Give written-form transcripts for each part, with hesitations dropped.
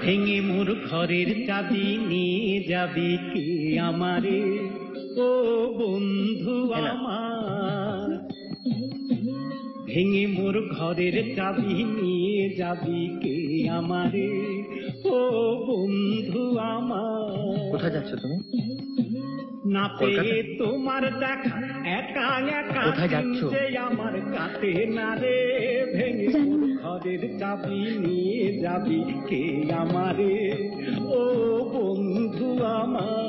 ভেঙে মোর ঘরের চাবি নিয়ে যাবি কে আমারে, ও বন্ধু আমার। ভেঙে মোর ঘরের চাবি নিয়ে যাবি কে আমারে, ও বন্ধু আমার। কোথায় যাচ্ছ তুমি? না পেয়ে তোমার দেখা একা একা যে আমার কাটে না রে। ভেঙে মোর ঘরের চাবি নিয়ে যাবি কে আমারে, ও বন্ধু আমার।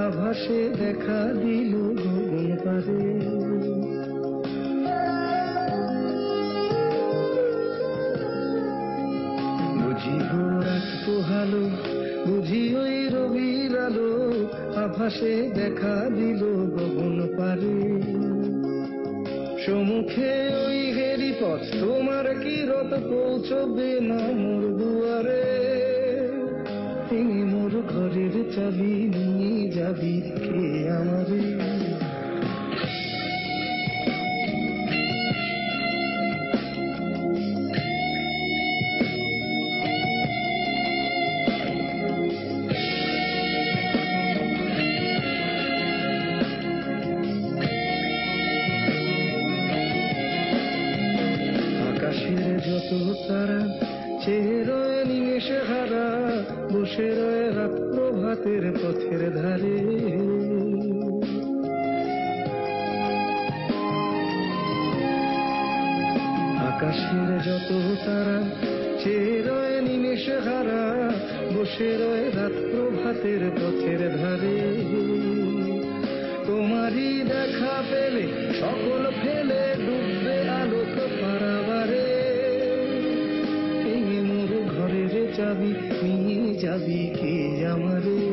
আভাসে দেখা দিল গগন পারে, বুঝি গো রাত পোহালো, বুঝি ওই রবির আলো, আভাসে দেখা দিল গগন পারে। সম্মুখে ওই হেরি পথ, তোমার কি রথ পৌঁছবে না মোর দুয়ারে। ভেঙে মোর ঘরের চাবি নিয়ে যাবি কে আমারে। আকাশের যত তারা চেয়ে রয়ে নিমেষে হারা, বসে রয়ে রাত প্রভাতের পথের ধারে। আকাশের যত তারা চেয়ে রয়ে নিমেষে হারা, বসে রয়ে রাত প্রভাতের পথের ধারে। তোমারই দেখা পেলে সকল ফেলে ডুববে আলোক পারাবারে। ভেঙে মোর ঘরের চাবি নিয়ে যাবি কে আমারে।